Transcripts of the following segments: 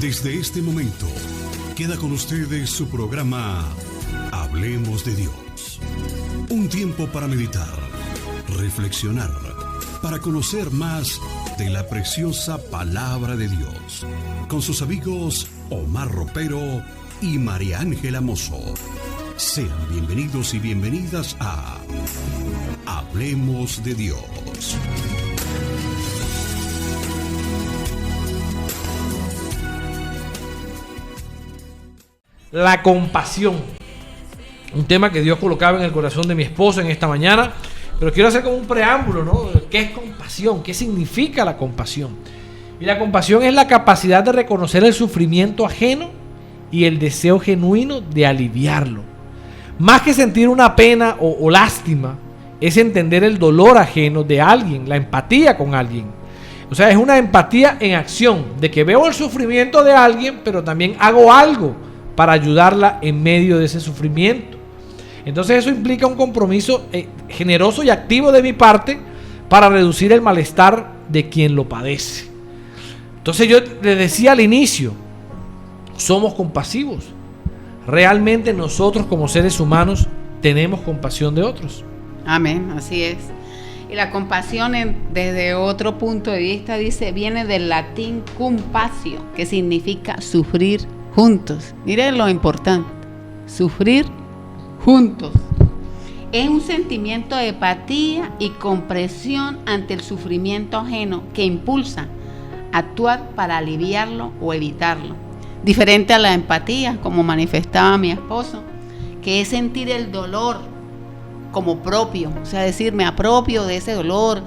Desde este momento, queda con ustedes su programa Hablemos de Dios. Un tiempo para meditar, reflexionar, para conocer más de la preciosa palabra de Dios. Con sus amigos Omar Ropero y María Ángela Mozo. Sean bienvenidos y bienvenidas a Hablemos de Dios. La compasión, un tema que Dios colocaba en el corazón de mi esposa en esta mañana, pero quiero hacer como un preámbulo, ¿no? ¿Qué es compasión? ¿Qué significa la compasión? Y la compasión es la capacidad de reconocer el sufrimiento ajeno y el deseo genuino de aliviarlo. Más que sentir una pena o lástima, es entender el dolor ajeno de alguien, la empatía con alguien. O sea, es una empatía en acción, de que veo el sufrimiento de alguien, pero también hago algo para ayudarla en medio de ese sufrimiento. Entonces eso implica un compromiso generoso y activo de mi parte para reducir el malestar de quien lo padece. Entonces yo les decía al inicio, somos compasivos. Realmente nosotros como seres humanos tenemos compasión de otros. Amén, así es. Y la compasión desde otro punto de vista viene del latín compasio, que significa sufrir juntos. Miren lo importante, sufrir juntos. Es un sentimiento de empatía y comprensión ante el sufrimiento ajeno que impulsa a actuar para aliviarlo o evitarlo. Diferente a la empatía, como manifestaba mi esposo, que es sentir el dolor como propio, o sea, decir, me apropio de ese dolor,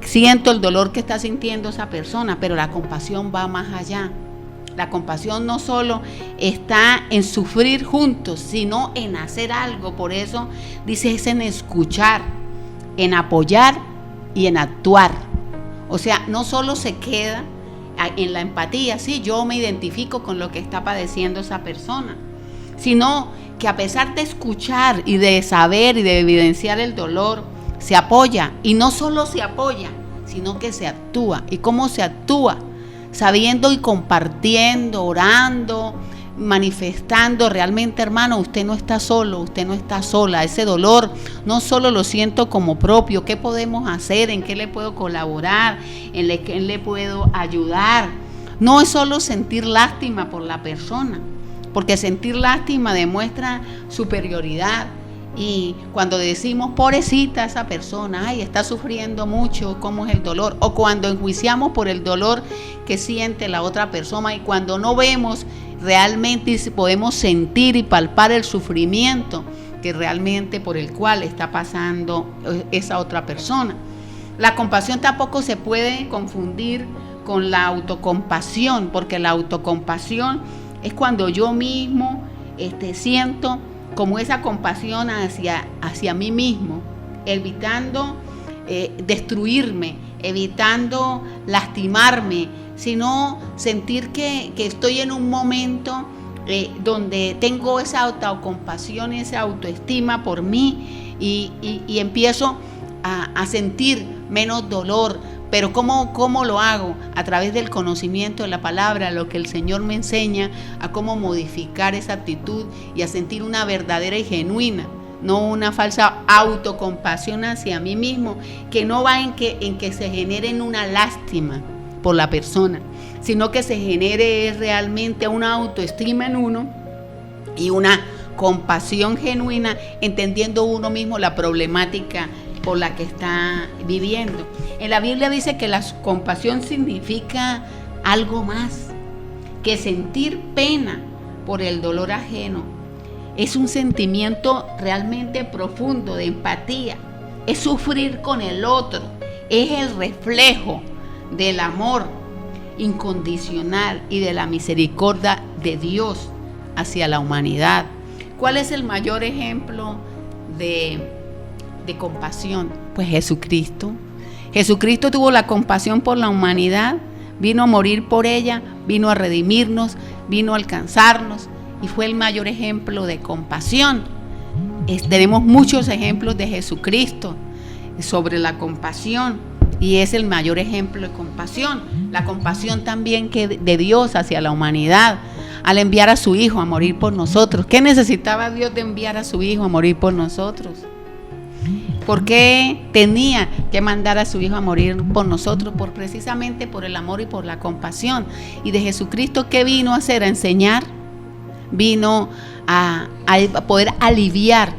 siento el dolor que está sintiendo esa persona, pero la compasión va más allá. La compasión no solo está en sufrir juntos, sino en hacer algo. Por eso dice, es en escuchar, en apoyar y en actuar. O sea, no solo se queda en la empatía, sí, yo me identifico con lo que está padeciendo esa persona, sino que a pesar de escuchar y de saber y de evidenciar el dolor, se apoya. Y no solo se apoya, sino que se actúa. ¿Y cómo se actúa? Sabiendo y compartiendo, orando, manifestando. Realmente, hermano, usted no está solo, usted no está sola. Ese dolor no solo lo siento como propio. ¿Qué podemos hacer? ¿En qué le puedo colaborar? ¿En qué le puedo ayudar? No es solo sentir lástima por la persona, porque sentir lástima demuestra superioridad. Y cuando decimos, pobrecita esa persona, ay, está sufriendo mucho, ¿cómo es el dolor? O cuando enjuiciamos por el dolor que siente la otra persona, y cuando no vemos realmente si podemos sentir y palpar el sufrimiento que realmente por el cual está pasando esa otra persona. La compasión tampoco se puede confundir con la autocompasión, porque la autocompasión es cuando yo mismo siento como esa compasión hacia mí mismo, evitando destruirme, evitando lastimarme, sino sentir que estoy en un momento donde tengo esa autocompasión y esa autoestima por mí y empiezo a sentir menos dolor. Pero ¿cómo lo hago? A través del conocimiento de la palabra, lo que el Señor me enseña, a cómo modificar esa actitud y a sentir una verdadera y genuina, no una falsa autocompasión hacia mí mismo, que no va en que se genere una lástima por la persona, sino que se genere realmente una autoestima en uno y una compasión genuina, entendiendo uno mismo la problemática por la que está viviendo. En la Biblia dice que la compasión significa algo más que sentir pena por el dolor ajeno. Es un sentimiento realmente profundo de empatía, es sufrir con el otro, es el reflejo del amor incondicional y de la misericordia de Dios hacia la humanidad. ¿Cuál es el mayor ejemplo de compasión? Pues Jesucristo. Jesucristo tuvo la compasión por la humanidad, vino a morir por ella, vino a redimirnos, vino a alcanzarnos y fue el mayor ejemplo de compasión. Tenemos muchos ejemplos de Jesucristo sobre la compasión y es el mayor ejemplo de compasión. La compasión también que de Dios hacia la humanidad, al enviar a su Hijo a morir por nosotros. ¿Qué necesitaba Dios de enviar a su Hijo a morir por nosotros? ¿Por qué tenía que mandar a su Hijo a morir por nosotros? Precisamente por el amor y por la compasión. Y de Jesucristo, ¿qué vino a hacer? A enseñar. Vino a poder aliviar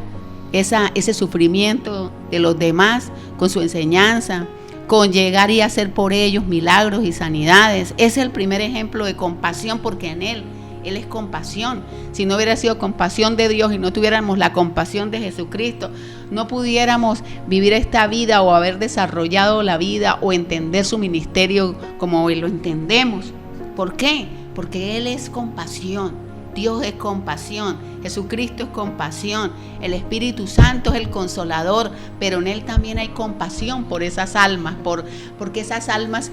ese sufrimiento de los demás con su enseñanza, con llegar y hacer por ellos milagros y sanidades. Ese es el primer ejemplo de compasión, porque en Él es compasión. Si no hubiera sido compasión de Dios y no tuviéramos la compasión de Jesucristo, no pudiéramos vivir esta vida o haber desarrollado la vida o entender su ministerio como hoy lo entendemos. ¿Por qué? Porque Él es compasión. Dios es compasión, Jesucristo es compasión, el Espíritu Santo es el consolador, pero en Él también hay compasión por esas almas, porque esas almas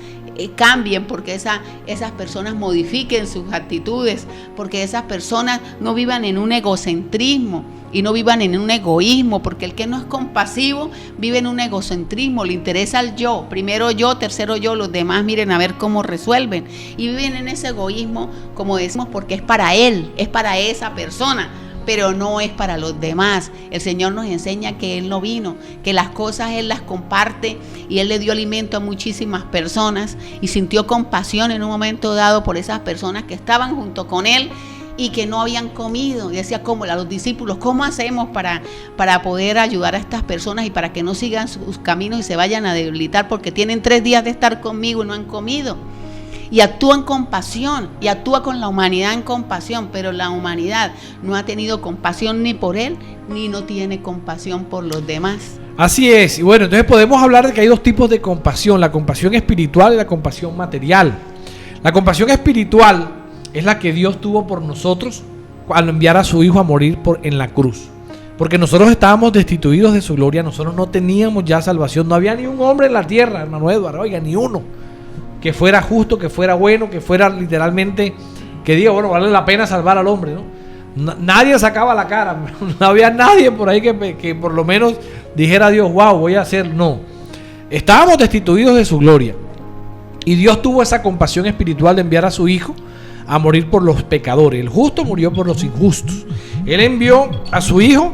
cambien, porque esas personas modifiquen sus actitudes, porque esas personas no vivan en un egocentrismo y no vivan en un egoísmo, porque el que no es compasivo vive en un egocentrismo, le interesa el yo, primero yo, tercero yo, los demás miren a ver cómo resuelven, y viven en ese egoísmo, como decimos, porque es para él, es para esa persona, pero no es para los demás. El Señor nos enseña que Él no vino, que las cosas Él las comparte, y Él le dio alimento a muchísimas personas y sintió compasión en un momento dado por esas personas que estaban junto con Él y que no habían comido. Y decía, ¿cómo? A los discípulos, ¿cómo hacemos para poder ayudar a estas personas y para que no sigan sus caminos y se vayan a debilitar? Porque tienen 3 días de estar conmigo y no han comido. Y actúa en compasión, y actúa con la humanidad en compasión, pero la humanidad no ha tenido compasión ni por Él, ni no tiene compasión por los demás. Así es. Y bueno, entonces podemos hablar de que hay 2 tipos de compasión, la compasión espiritual y la compasión material. La compasión espiritual es la que Dios tuvo por nosotros al enviar a su Hijo a morir en la cruz. Porque nosotros estábamos destituidos de su gloria, nosotros no teníamos ya salvación, no había ni un hombre en la tierra, hermano Eduardo, oiga, ni uno, que fuera justo, que fuera bueno, que fuera literalmente, que diga, bueno, vale la pena salvar al hombre, ¿no? Nadie sacaba la cara, no había nadie por ahí que por lo menos dijera a Dios, wow, voy a hacer, no. Estábamos destituidos de su gloria. Y Dios tuvo esa compasión espiritual de enviar a su Hijo a morir por los pecadores. El justo murió por los injustos. Él envió a su Hijo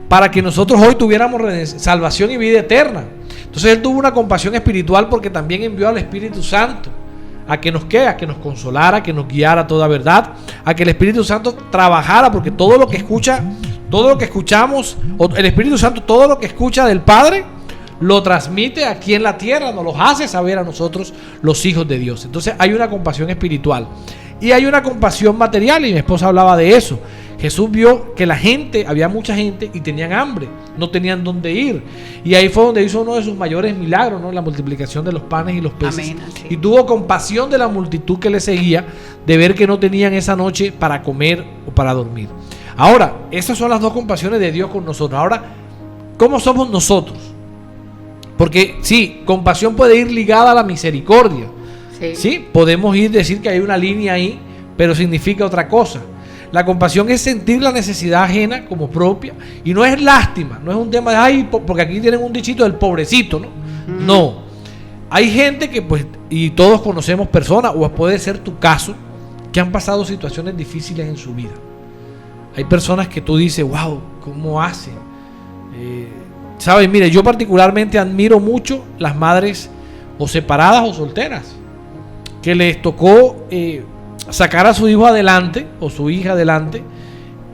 para que nosotros hoy tuviéramos salvación y vida eterna. Entonces Él tuvo una compasión espiritual porque también envió al Espíritu Santo a que nos consolara, que nos guiara a toda verdad, a que el Espíritu Santo trabajara, porque todo lo que escuchamos, el Espíritu Santo, todo lo que escucha del Padre, lo transmite aquí en la tierra, nos lo hace saber a nosotros, los hijos de Dios. Entonces hay una compasión espiritual y hay una compasión material, y mi esposa hablaba de eso. Jesús vio que había mucha gente y tenían hambre, no tenían dónde ir, y ahí fue donde hizo uno de sus mayores milagros, ¿no? La multiplicación de los panes y los peces. Amén, y tuvo compasión de la multitud que le seguía, de ver que no tenían esa noche para comer o para dormir. Ahora, esas son las 2 compasiones de Dios con nosotros. Ahora, ¿cómo somos nosotros? Porque sí, compasión puede ir ligada a la misericordia. Sí, podemos decir que hay una línea ahí, pero significa otra cosa. La compasión es sentir la necesidad ajena como propia, y no es lástima, no es un tema de ay, porque aquí tienen un dichito del pobrecito, ¿no? No. Hay gente que, pues, y todos conocemos personas, o puede ser tu caso, que han pasado situaciones difíciles en su vida. Hay personas que tú dices, wow, ¿cómo hacen? ¿Sabes? Mire, yo particularmente admiro mucho las madres o separadas o solteras, que les tocó sacar a su hijo adelante o su hija adelante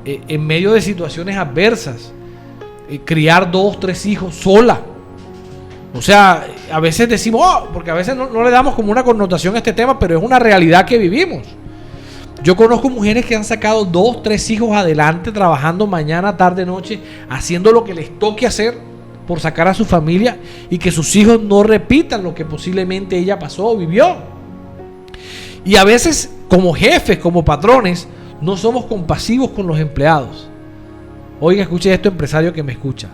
en medio de situaciones adversas, criar 2, 3 hijos sola. O sea, a veces decimos, porque a veces no le damos como una connotación a este tema, pero es una realidad que vivimos. Yo conozco mujeres que han sacado 2, 3 hijos adelante, trabajando mañana, tarde, noche, haciendo lo que les toque hacer por sacar a su familia, y que sus hijos no repitan lo que posiblemente ella pasó o vivió. Y a veces, como jefes, como patrones, no somos compasivos con los empleados. Oiga, escuche esto, empresario que me escucha.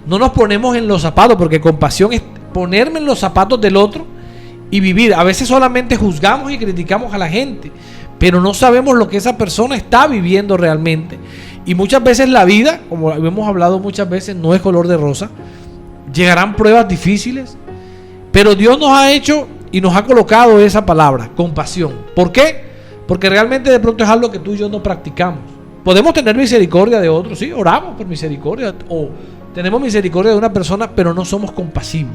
No nos ponemos en los zapatos, porque compasión es ponerme en los zapatos del otro y vivir. A veces solamente juzgamos y criticamos a la gente, pero no sabemos lo que esa persona está viviendo realmente. Y muchas veces la vida, como hemos hablado muchas veces, no es color de rosa. Llegarán pruebas difíciles, Pero Dios nos ha hecho y nos ha colocado esa palabra, compasión. ¿Por qué? Porque realmente de pronto es algo que tú y yo no practicamos. Podemos tener misericordia de otros, sí, oramos por misericordia, o tenemos misericordia de una persona, pero no somos compasivos.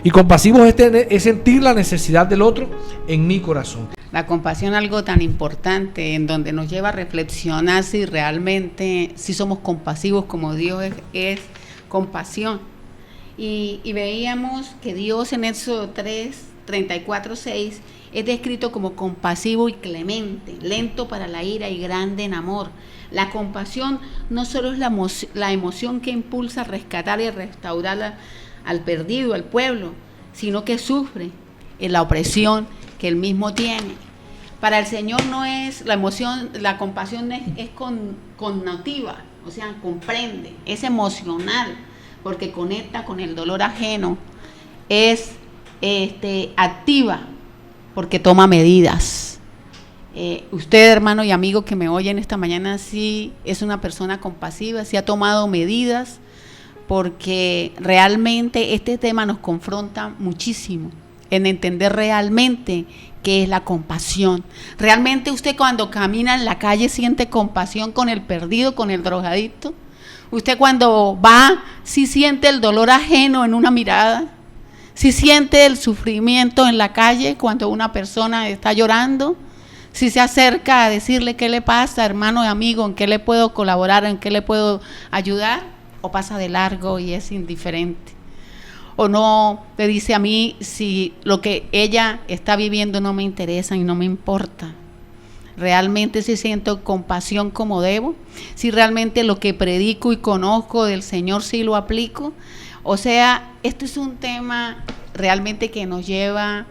Y compasivos es sentir la necesidad del otro en mi corazón. La compasión es algo tan importante en donde nos lleva a reflexionar si realmente, si somos compasivos como Dios es compasión. Y veíamos que Dios en Éxodo 34:6 es descrito como compasivo y clemente, lento para la ira y grande en amor. La compasión no solo es la emoción que impulsa a rescatar y restaurar al perdido, al pueblo, sino que sufre en la opresión que él mismo tiene. Para el Señor no es la emoción, la compasión es connotativa, o sea, comprende, es emocional, porque conecta con el dolor ajeno, es activa, porque toma medidas. Usted, hermano y amigo que me oyen esta mañana, sí es una persona compasiva, sí ha tomado medidas, porque realmente este tema nos confronta muchísimo en entender realmente qué es la compasión. Realmente usted cuando camina en la calle siente compasión con el perdido, con el drogadicto. Usted cuando va, sí siente el dolor ajeno en una mirada, sí siente el sufrimiento en la calle cuando una persona está llorando, sí se acerca a decirle qué le pasa, hermano y amigo, en qué le puedo colaborar, en qué le puedo ayudar, o pasa de largo y es indiferente. O no le dice a mí si lo que ella está viviendo no me interesa y no me importa. Realmente si siento compasión como debo, si realmente lo que predico y conozco del Señor sí lo aplico. O sea, esto es un tema realmente que nos lleva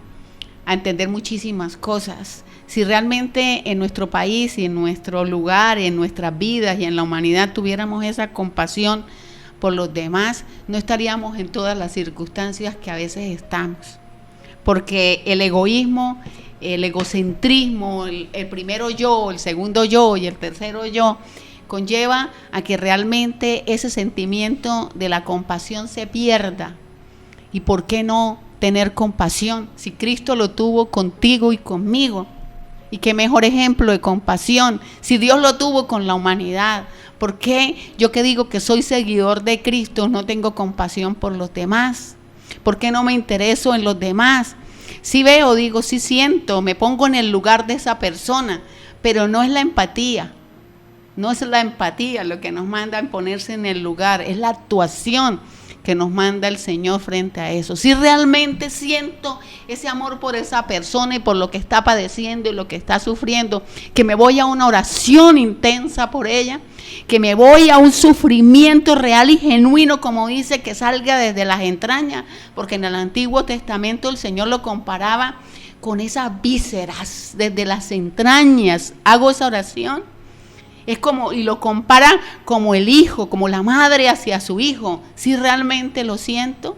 a entender muchísimas cosas. Si realmente en nuestro país y en nuestro lugar, en nuestras vidas y en la humanidad tuviéramos esa compasión por los demás, no estaríamos en todas las circunstancias que a veces estamos. Porque el egoísmo, el egocentrismo, el primero yo, el segundo yo y el tercero yo, conlleva a que realmente ese sentimiento de la compasión se pierda. ¿Y por qué no tener compasión? Si Cristo lo tuvo contigo y conmigo. Y qué mejor ejemplo de compasión, si Dios lo tuvo con la humanidad. ¿Por qué yo que digo que soy seguidor de Cristo no tengo compasión por los demás? ¿Por qué no me intereso en los demás? Si veo, digo, si siento, me pongo en el lugar de esa persona, pero no es la empatía. No es la empatía lo que nos manda a ponerse en el lugar, es la actuación que nos manda el Señor frente a eso. Si realmente siento ese amor por esa persona y por lo que está padeciendo y lo que está sufriendo, que me voy a una oración intensa por ella, que me voy a un sufrimiento real y genuino, como dice, que salga desde las entrañas, porque en el Antiguo Testamento el Señor lo comparaba con esas vísceras, desde las entrañas. Hago esa oración. Es como, y lo compara como el hijo, como la madre hacia su hijo. Si realmente lo siento,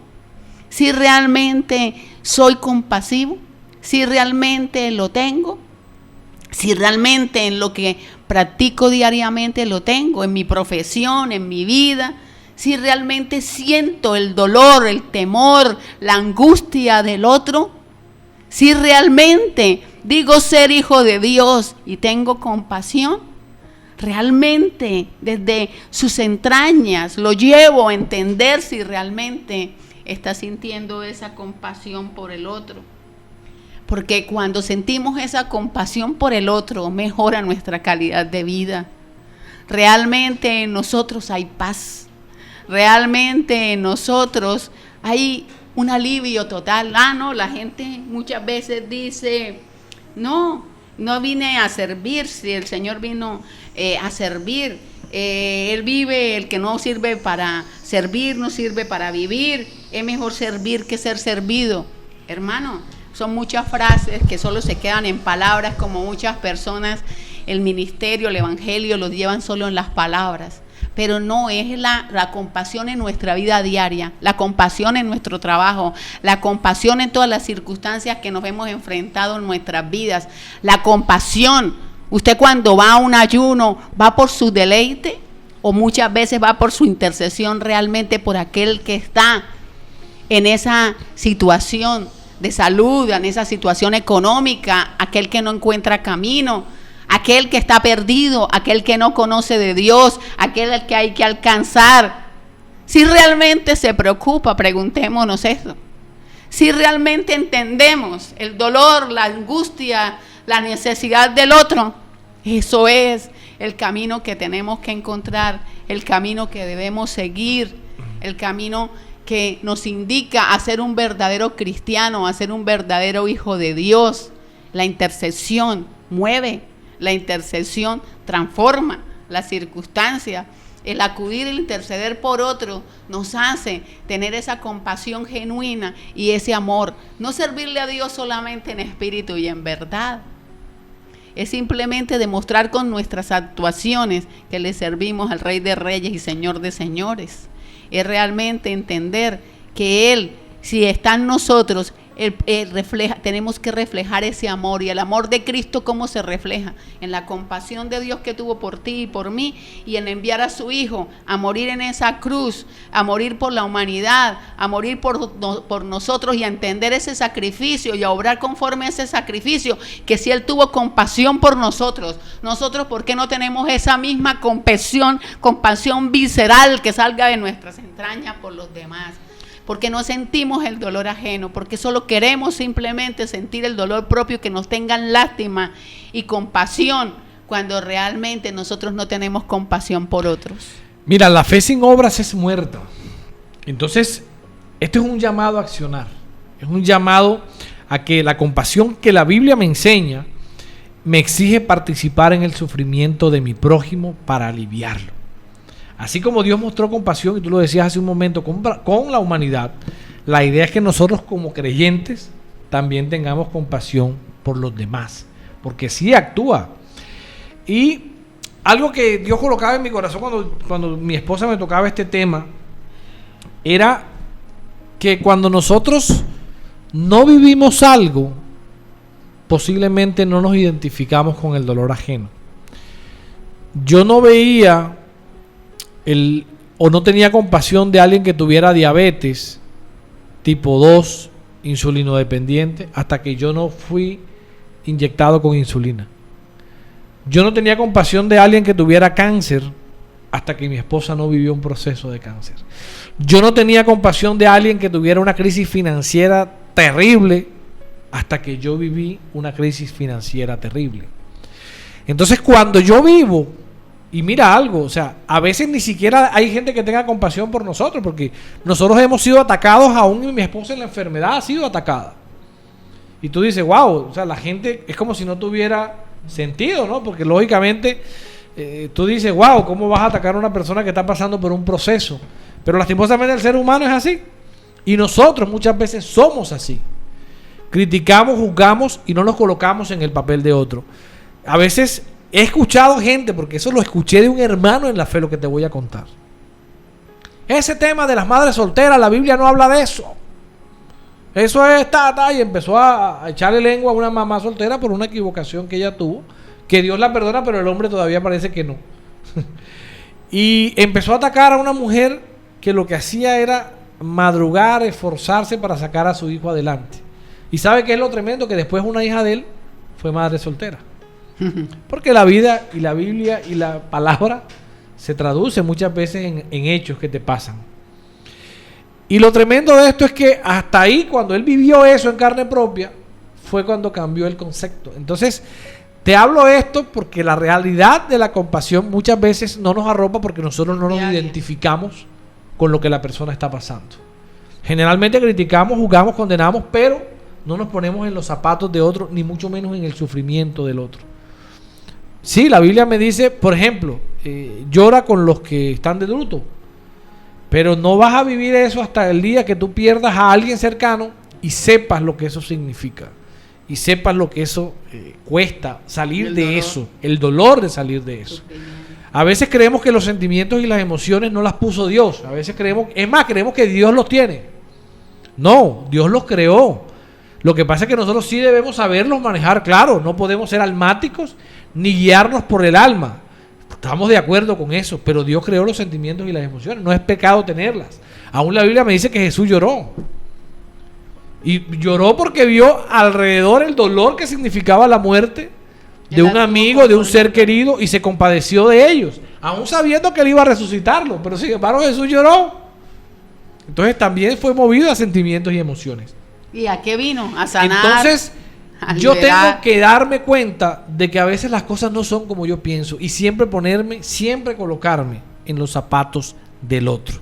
si realmente soy compasivo, si realmente lo tengo, si realmente en lo que practico diariamente lo tengo, en mi profesión, en mi vida, si realmente siento el dolor, el temor, la angustia del otro, si realmente digo ser hijo de Dios y tengo compasión, realmente desde sus entrañas lo llevo a entender si realmente está sintiendo esa compasión por el otro. Porque cuando sentimos esa compasión por el otro, mejora nuestra calidad de vida. Realmente en nosotros hay paz. Realmente en nosotros hay un alivio total. No, la gente muchas veces dice, no vine a servir, si el Señor vino a servir. Él vive, el que no sirve para servir, no sirve para vivir. Es mejor servir que ser servido. Hermano, son muchas frases que solo se quedan en palabras, como muchas personas, el ministerio, el evangelio, los llevan solo en las palabras. Pero no es la compasión en nuestra vida diaria, la compasión en nuestro trabajo, la compasión en todas las circunstancias que nos hemos enfrentado en nuestras vidas. La compasión, usted cuando va a un ayuno, ¿va por su deleite? O muchas veces va por su intercesión realmente por aquel que está en esa situación de salud, en esa situación económica, aquel que no encuentra camino, aquel que está perdido, aquel que no conoce de Dios, aquel al que hay que alcanzar. Si realmente se preocupa, preguntémonos eso. Si realmente entendemos el dolor, la angustia, la necesidad del otro, eso es el camino que tenemos que encontrar, el camino que debemos seguir, el camino que nos indica a ser un verdadero cristiano, a ser un verdadero hijo de Dios. La intercesión mueve, la intercesión transforma las circunstancias. El acudir, el interceder por otro nos hace tener esa compasión genuina y ese amor. No servirle a Dios solamente en espíritu y en verdad. Es simplemente demostrar con nuestras actuaciones que le servimos al Rey de Reyes y Señor de Señores. Es realmente entender que Él, si está en nosotros, tenemos que reflejar ese amor. Y el amor de Cristo, ¿cómo se refleja? En la compasión de Dios que tuvo por ti y por mí, y en enviar a su Hijo a morir en esa cruz, a morir por la humanidad, a morir por nosotros, y a entender ese sacrificio y a obrar conforme a ese sacrificio, que si Él tuvo compasión por nosotros, ¿por qué no tenemos esa misma compasión visceral que salga de nuestras entrañas por los demás? Porque no sentimos el dolor ajeno, porque solo queremos simplemente sentir el dolor propio, que nos tengan lástima y compasión, cuando realmente nosotros no tenemos compasión por otros. Mira, la fe sin obras es muerta. Entonces, esto es un llamado a accionar, es un llamado a que la compasión que la Biblia me enseña me exige participar en el sufrimiento de mi prójimo para aliviarlo. Así como Dios mostró compasión, y tú lo decías hace un momento, con la humanidad, la idea es que nosotros como creyentes también tengamos compasión por los demás, porque sí actúa. Y algo que Dios colocaba en mi corazón cuando mi esposa me tocaba este tema, era que cuando nosotros no vivimos algo, posiblemente no nos identificamos con el dolor ajeno. Yo no veía o no tenía compasión de alguien que tuviera diabetes tipo 2, insulinodependiente, hasta que yo no fui inyectado con insulina. Yo no tenía compasión de alguien que tuviera cáncer hasta que mi esposa no vivió un proceso de cáncer. Yo no tenía compasión de alguien que tuviera una crisis financiera terrible hasta que yo viví una crisis financiera terrible. Entonces, cuando yo vivo, y mira algo, o sea, a veces ni siquiera hay gente que tenga compasión por nosotros, porque nosotros hemos sido atacados, aún mi esposa en la enfermedad ha sido atacada. Y tú dices, wow, o sea, la gente es como si no tuviera sentido, ¿no? Porque lógicamente tú dices, wow, ¿cómo vas a atacar a una persona que está pasando por un proceso? Pero lastimosamente el ser humano es así. Y nosotros muchas veces somos así. Criticamos, juzgamos y no nos colocamos en el papel de otro. A veces he escuchado gente, porque eso lo escuché de un hermano en la fe, lo que te voy a contar. Ese tema de las madres solteras, la Biblia no habla de eso. Eso es y empezó a echarle lengua a una mamá soltera por una equivocación que ella tuvo, que Dios la perdona, pero el hombre todavía parece que no. Y empezó a atacar a una mujer que lo que hacía era madrugar, esforzarse para sacar a su hijo adelante. Y ¿sabe qué es lo tremendo? Que después una hija de él fue madre soltera. Porque la vida y la Biblia y la palabra se traduce muchas veces en hechos que te pasan. Y lo tremendo de esto es que hasta ahí, cuando él vivió eso en carne propia, fue cuando cambió el concepto. Entonces, te hablo esto porque la realidad de la compasión muchas veces no nos arropa, porque nosotros no nos identificamos con lo que la persona está pasando. Generalmente criticamos, juzgamos, condenamos, pero no nos ponemos en los zapatos de otro, ni mucho menos en el sufrimiento del otro. Sí, la Biblia me dice, por ejemplo, llora con los que están de luto, pero no vas a vivir eso hasta el día que tú pierdas a alguien cercano y sepas lo que eso significa, y sepas lo que eso cuesta, salir de eso, el dolor de salir de eso. A veces creemos que los sentimientos y las emociones no las puso Dios. A veces creemos que Dios los tiene. No, Dios los creó. Lo que pasa es que nosotros sí debemos saberlos manejar, claro. No podemos ser almáticos ni guiarnos por el alma. Estamos de acuerdo con eso, pero Dios creó los sentimientos y las emociones. No es pecado tenerlas. Aún la Biblia me dice que Jesús lloró. Y lloró porque vio alrededor el dolor que significaba la muerte de un amigo, de un ser querido, y se compadeció de ellos, aún sabiendo que él iba a resucitarlo. Pero sin embargo Jesús lloró. Entonces también fue movido a sentimientos y emociones. ¿Y a qué vino? A sanar. Entonces yo tengo que darme cuenta de que a veces las cosas no son como yo pienso, y siempre colocarme en los zapatos del otro.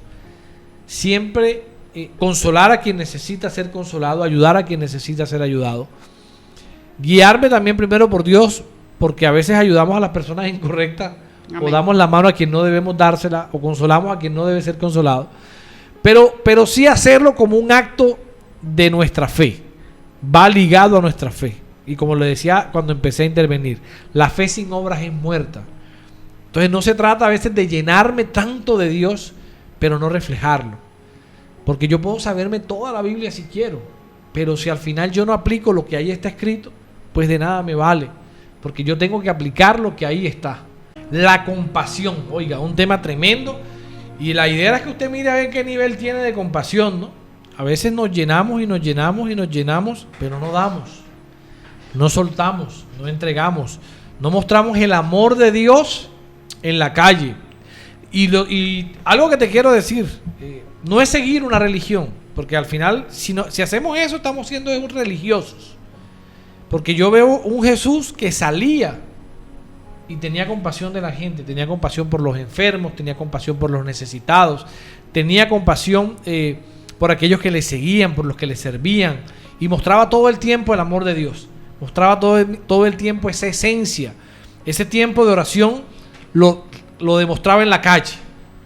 Siempre consolar a quien necesita ser consolado, ayudar a quien necesita ser ayudado. Guiarme también primero por Dios, porque a veces ayudamos a las personas incorrectas. Amén. O damos la mano a quien no debemos dársela, o consolamos a quien no debe ser consolado. Pero sí hacerlo como un acto de nuestra fe. Va ligado a nuestra fe. Y como le decía cuando empecé a intervenir, la fe sin obras es muerta. Entonces no se trata a veces de llenarme tanto de Dios, pero no reflejarlo. Porque yo puedo saberme toda la Biblia si quiero, pero si al final yo no aplico lo que ahí está escrito, pues de nada me vale. Porque yo tengo que aplicar lo que ahí está. La compasión, oiga, un tema tremendo. Y la idea es que usted mire a ver qué nivel tiene de compasión, ¿no? A veces nos llenamos y nos llenamos y nos llenamos, pero no damos, no soltamos, no entregamos, no mostramos el amor de Dios en la calle. Y algo que te quiero decir, no es seguir una religión, porque al final, si hacemos eso, estamos siendo religiosos. Porque yo veo un Jesús que salía y tenía compasión de la gente, tenía compasión por los enfermos, tenía compasión por los necesitados, tenía compasión por aquellos que le seguían, por los que le servían, y mostraba todo el tiempo el amor de Dios, mostraba todo el tiempo esa esencia, ese tiempo de oración lo demostraba en la calle,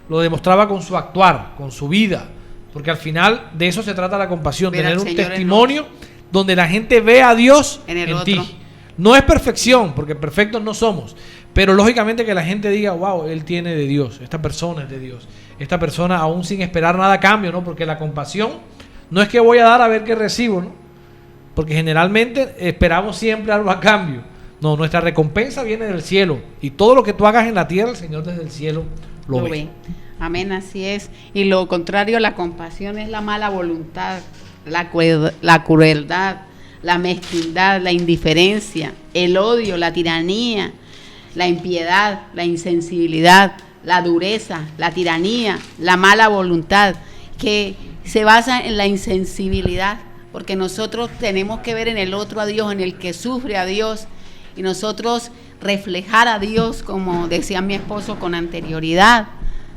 lo demostraba con su actuar, con su vida, porque al final de eso se trata la compasión, tener un testimonio donde la gente ve a Dios en ti. No es perfección, porque perfectos no somos, pero lógicamente que la gente diga, wow, él tiene de Dios, esta persona es de Dios, esta persona aún sin esperar nada a cambio, ¿no? Porque la compasión no es que voy a dar a ver qué recibo, ¿no? Porque generalmente esperamos siempre algo a cambio. No, nuestra recompensa viene del cielo, y todo lo que tú hagas en la tierra, el Señor desde el cielo lo ve. Amén, así es. Y lo contrario a la compasión es la mala voluntad, la crueldad, la mezquindad, la indiferencia, el odio, la tiranía, la impiedad, la insensibilidad, la dureza, la tiranía, la mala voluntad, que se basa en la insensibilidad, porque nosotros tenemos que ver en el otro a Dios, en el que sufre a Dios, y nosotros reflejar a Dios, como decía mi esposo con anterioridad,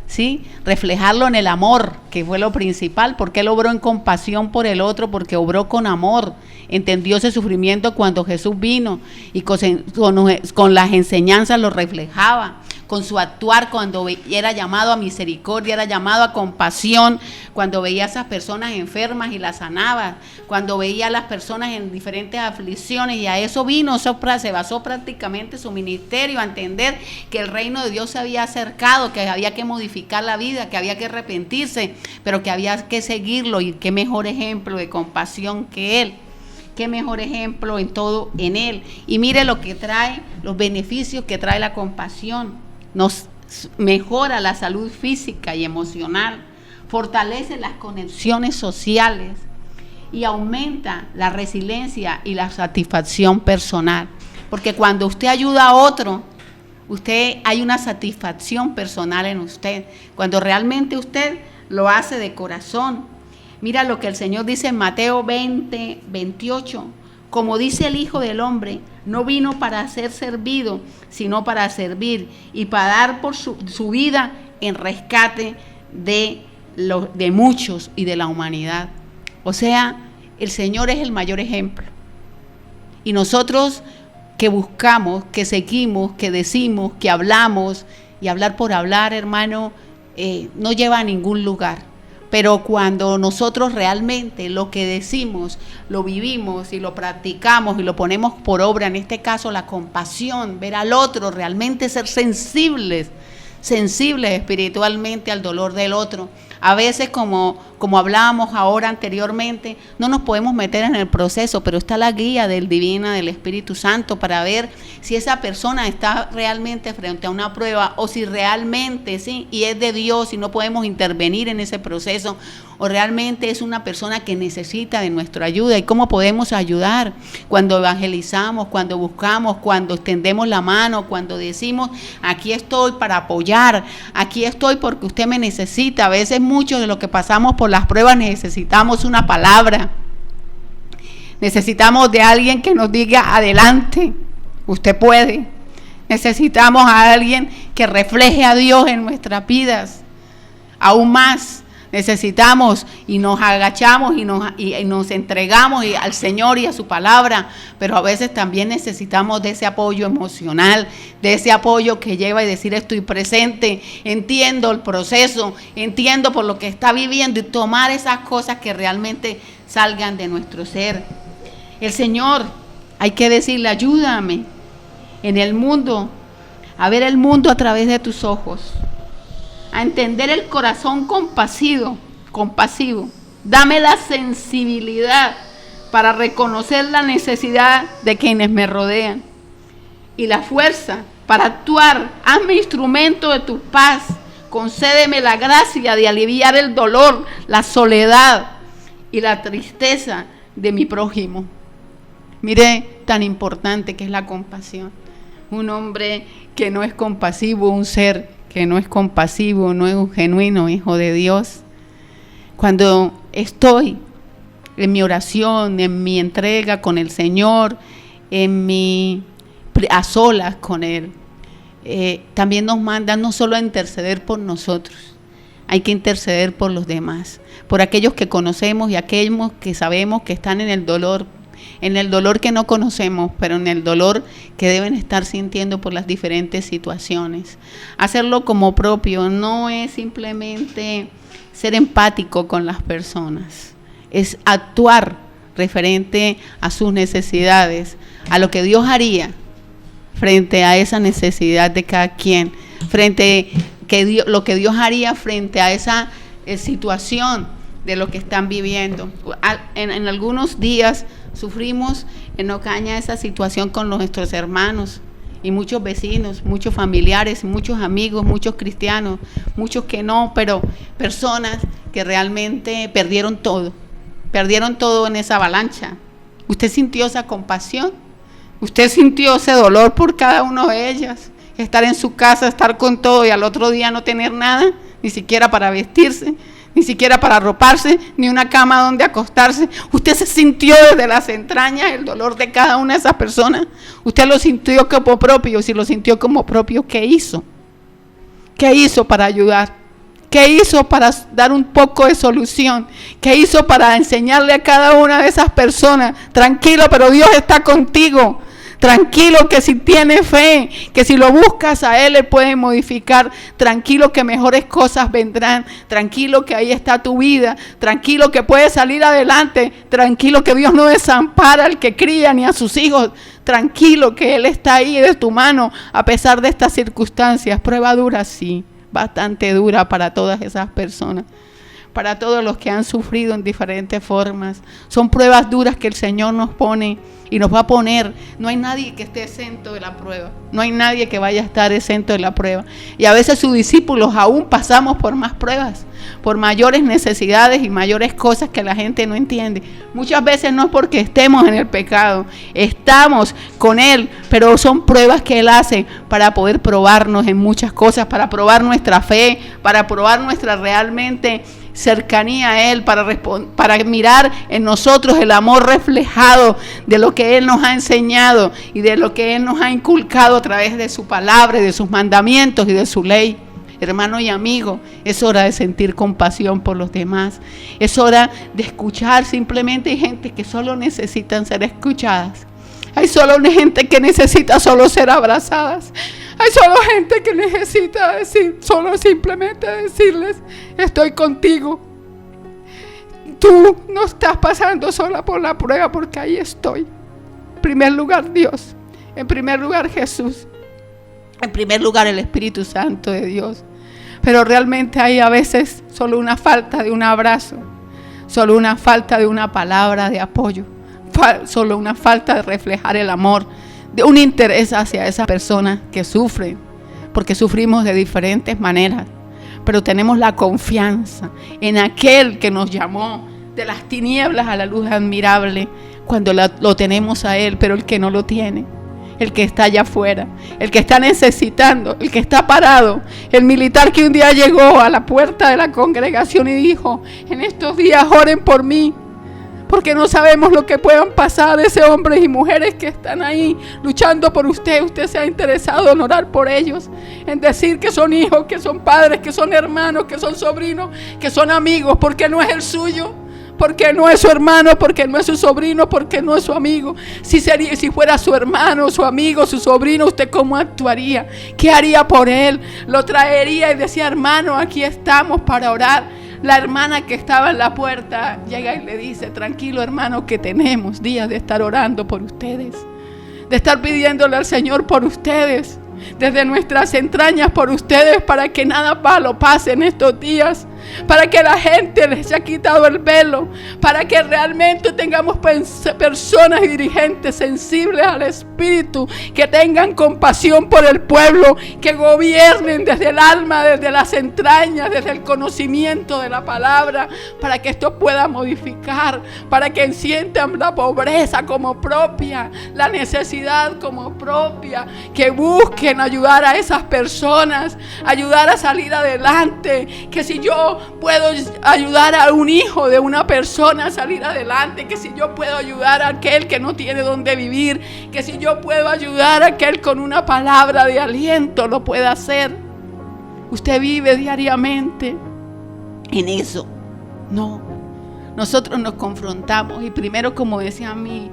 ¿sí? Reflejarlo en el amor, que fue lo principal, porque él obró en compasión por el otro, porque obró con amor, entendió ese sufrimiento cuando Jesús vino, y con las enseñanzas lo reflejaba, con su actuar cuando era llamado a misericordia, era llamado a compasión, cuando veía a esas personas enfermas y las sanaba, cuando veía a las personas en diferentes aflicciones, y a eso vino, se basó prácticamente su ministerio, a entender que el reino de Dios se había acercado, que había que modificar la vida, que había que arrepentirse, pero que había que seguirlo, y qué mejor ejemplo de compasión que él. Qué mejor ejemplo en todo en él. Y mire lo que trae, los beneficios que trae la compasión. Nos mejora la salud física y emocional, fortalece las conexiones sociales y aumenta la resiliencia y la satisfacción personal. Porque cuando usted ayuda a otro, hay una satisfacción personal en usted. Cuando realmente usted lo hace de corazón. Mira lo que el Señor dice en Mateo 20:28. Como dice el Hijo del Hombre, no vino para ser servido, sino para servir y para dar por su vida en rescate de muchos y de la humanidad. O sea, el Señor es el mayor ejemplo. Y nosotros que buscamos, que seguimos, que decimos, que hablamos, y hablar por hablar, hermano, no lleva a ningún lugar. Pero cuando nosotros realmente lo que decimos, lo vivimos y lo practicamos y lo ponemos por obra, en este caso la compasión, ver al otro, realmente ser sensibles espiritualmente al dolor del otro, A veces, como hablábamos ahora anteriormente, no nos podemos meter en el proceso, pero está la guía del Divina, del Espíritu Santo, para ver si esa persona está realmente frente a una prueba, o si realmente, sí, y es de Dios y no podemos intervenir en ese proceso, o realmente es una persona que necesita de nuestra ayuda. ¿Y cómo podemos ayudar? Cuando evangelizamos, cuando buscamos, cuando extendemos la mano, cuando decimos, aquí estoy para apoyar, aquí estoy porque usted me necesita. A veces muchos de los que pasamos por las pruebas necesitamos una palabra, necesitamos de alguien que nos diga, adelante, usted puede. Necesitamos a alguien que refleje a Dios en nuestras vidas. Aún más, necesitamos y nos agachamos y nos entregamos al Señor y a su palabra, pero a veces también necesitamos de ese apoyo emocional, de ese apoyo que lleva a decir, estoy presente, entiendo el proceso, entiendo por lo que está viviendo, y tomar esas cosas que realmente salgan de nuestro ser. El Señor, hay que decirle, ayúdame en el mundo, a ver el mundo a través de tus ojos, a entender el corazón compasivo. Dame la sensibilidad para reconocer la necesidad de quienes me rodean y la fuerza para actuar. Hazme instrumento de tu paz. Concédeme la gracia de aliviar el dolor, la soledad y la tristeza de mi prójimo. Mire, tan importante que es la compasión. Un hombre que no es compasivo, un ser que no es compasivo, no es un genuino hijo de Dios. Cuando estoy en mi oración, en mi entrega con el Señor, a solas con Él, también nos manda no solo a interceder por nosotros, hay que interceder por los demás, por aquellos que conocemos y aquellos que sabemos que están en el dolor que no conocemos, pero en el dolor que deben estar sintiendo por las diferentes situaciones. Hacerlo como propio no es simplemente ser empático con las personas, es actuar referente a sus necesidades, a lo que Dios haría frente a esa necesidad de cada quien, lo que Dios haría frente a esa situación de lo que están viviendo. En algunos días sufrimos en Ocaña esa situación con nuestros hermanos y muchos vecinos, muchos familiares, muchos amigos, muchos cristianos, muchos que no, pero personas que realmente perdieron todo en esa avalancha. ¿Usted sintió esa compasión? ¿Usted sintió ese dolor por cada una de ellas? Estar en su casa, estar con todo y al otro día no tener nada, ni siquiera para vestirse, ni siquiera para arroparse, ni una cama donde acostarse. Usted se sintió desde las entrañas el dolor de cada una de esas personas. Usted lo sintió como propio. Si lo sintió como propio, ¿qué hizo? ¿Qué hizo para ayudar? ¿Qué hizo para dar un poco de solución? ¿Qué hizo para enseñarle a cada una de esas personas? Tranquilo, pero Dios está contigo. Tranquilo que si tienes fe, que si lo buscas a Él puede modificar. Tranquilo que mejores cosas vendrán. Tranquilo que ahí está tu vida. Tranquilo que puedes salir adelante. Tranquilo que Dios no desampara al que cría ni a sus hijos. Tranquilo que Él está ahí de tu mano a pesar de estas circunstancias. Prueba dura, sí, bastante dura para todas esas personas. Para todos los que han sufrido en diferentes formas. Son pruebas duras que el Señor nos pone y nos va a poner. No hay nadie que esté exento de la prueba. No hay nadie que vaya a estar exento de la prueba. Y a veces sus discípulos aún pasamos por más pruebas, por mayores necesidades y mayores cosas que la gente no entiende. Muchas veces no es porque estemos en el pecado, estamos con Él, pero son pruebas que Él hace para poder probarnos en muchas cosas, para probar nuestra fe, para probar nuestra realmente cercanía a Él, para mirar en nosotros el amor reflejado de lo que Él nos ha enseñado y de lo que Él nos ha inculcado a través de su palabra, y de sus mandamientos y de su ley. Hermano y amigo, es hora de sentir compasión por los demás. Es hora de escuchar. Simplemente hay gente que solo necesitan ser escuchadas. Hay solo gente que necesita solo ser abrazadas. Hay solo gente que necesita decir, solo simplemente decirles, estoy contigo. Tú no estás pasando sola por la prueba porque ahí estoy. En primer lugar Dios, en primer lugar Jesús, en primer lugar el Espíritu Santo de Dios. pero realmente hay a veces solo una falta de un abrazo, solo una falta de una palabra de apoyo, solo una falta de reflejar el amor, de un interés hacia esas personas que sufren, porque sufrimos de diferentes maneras, pero tenemos la confianza en aquel que nos llamó de las tinieblas a la luz admirable, cuando lo tenemos a Él. Pero el que no lo tiene, el que está allá afuera, el que está necesitando, el que está parado, el militar que un día llegó a la puerta de la congregación y dijo: en estos días oren por mí, porque no sabemos lo que puedan pasar ese hombres y mujeres que están ahí luchando por usted. Usted se ha interesado en orar por ellos, en decir que son hijos, que son padres, que son hermanos, que son sobrinos, que son amigos, porque no es el suyo, porque no es su hermano, porque no es su sobrino, porque no es su amigo. Si fuera su hermano, su amigo, su sobrino, ¿usted cómo actuaría? ¿Qué haría por él? Lo traería y decía: hermano, aquí estamos para orar. La hermana que estaba en la puerta llega y le dice: tranquilo, hermano, que tenemos días de estar orando por ustedes, de estar pidiéndole al Señor por ustedes, desde nuestras entrañas por ustedes, para que nada malo pase en estos días, para que la gente les haya quitado el velo, para que realmente tengamos personas y dirigentes sensibles al Espíritu, que tengan compasión por el pueblo, que gobiernen desde el alma, desde las entrañas, desde el conocimiento de la palabra, para que esto pueda modificar, para que sientan la pobreza como propia, la necesidad como propia, que busquen ayudar a esas personas, ayudar a salir adelante. Que si yo puedo ayudar a un hijo de una persona a salir adelante, que si yo puedo ayudar a aquel que no tiene dónde vivir, que si yo puedo ayudar a aquel con una palabra de aliento, lo pueda hacer. Usted vive diariamente en eso. No, nosotros nos confrontamos, y primero, como decía mi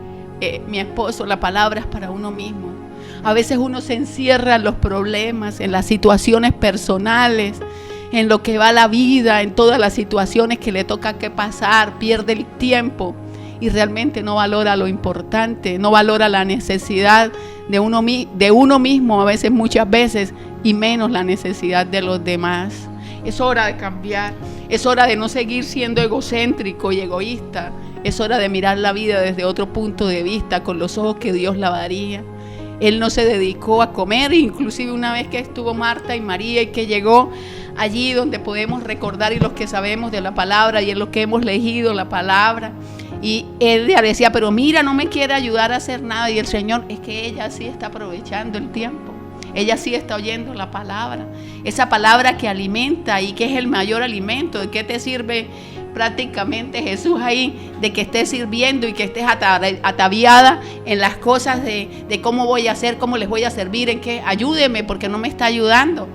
esposo, la palabra es para uno mismo. A veces uno se encierra en los problemas, en las situaciones personales, en lo que va la vida, en todas las situaciones que le toca que pasar, pierde el tiempo y realmente no valora lo importante, no valora la necesidad de uno mismo, a veces, muchas veces, y menos la necesidad de los demás. Es hora de cambiar, es hora de no seguir siendo egocéntrico y egoísta, es hora de mirar la vida desde otro punto de vista, con los ojos que Dios la daría. Él no se dedicó a comer, inclusive una vez que estuvo Marta y María y que llegó allí donde podemos recordar, y los que sabemos de la palabra y en los que hemos leído la palabra, y él le decía: pero mira, no me quiere ayudar a hacer nada. Y el Señor: es que ella sí está aprovechando el tiempo, ella sí está oyendo la palabra, esa palabra que alimenta y que es el mayor alimento. ¿De qué te sirve prácticamente, Jesús, ahí, de que estés sirviendo y que estés ataviada en las cosas de cómo voy a hacer, cómo les voy a servir, en qué? Ayúdeme, porque no me está ayudando.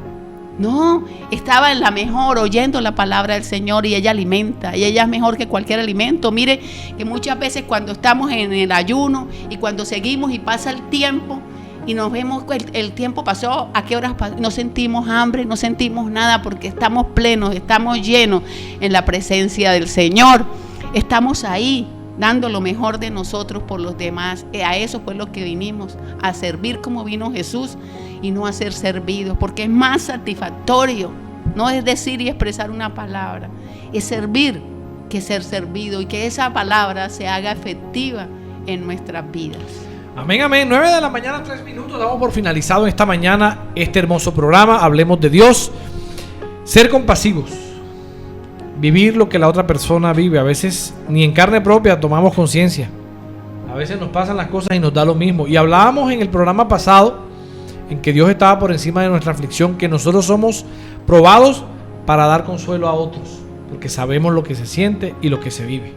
No, estaba en la mejor, oyendo la palabra del Señor, y ella alimenta, y ella es mejor que cualquier alimento. Mire que muchas veces cuando estamos en el ayuno y cuando seguimos y pasa el tiempo y nos vemos que el tiempo pasó, ¿a qué horas pasó? No sentimos hambre, no sentimos nada, porque estamos plenos, estamos llenos en la presencia del Señor. Estamos ahí dando lo mejor de nosotros por los demás. A eso fue lo que vinimos, a servir como vino Jesús, y no a ser servidos, porque es más satisfactorio. No es decir y expresar una palabra, es servir que ser servido, y que esa palabra se haga efectiva en nuestras vidas. Amén, amén. 9 de la mañana, 3 minutos. Damos por finalizado esta mañana este hermoso programa. Hablemos de Dios. Ser compasivos. Vivir lo que la otra persona vive. A veces ni en carne propia tomamos conciencia. A veces nos pasan las cosas y nos da lo mismo. Y hablábamos en el programa pasado en que Dios estaba por encima de nuestra aflicción, que nosotros somos probados para dar consuelo a otros, porque sabemos lo que se siente y lo que se vive.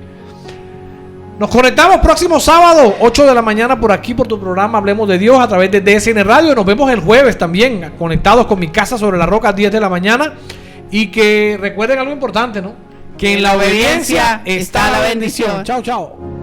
Nos conectamos próximo sábado, 8 de la mañana, por aquí, por tu programa Hablemos de Dios, a través de DSN Radio. Nos vemos el jueves también, conectados con Mi Casa sobre la Roca, a 10 de la mañana. Y que recuerden algo importante, ¿no? Que en la obediencia está la bendición. Chao, chao.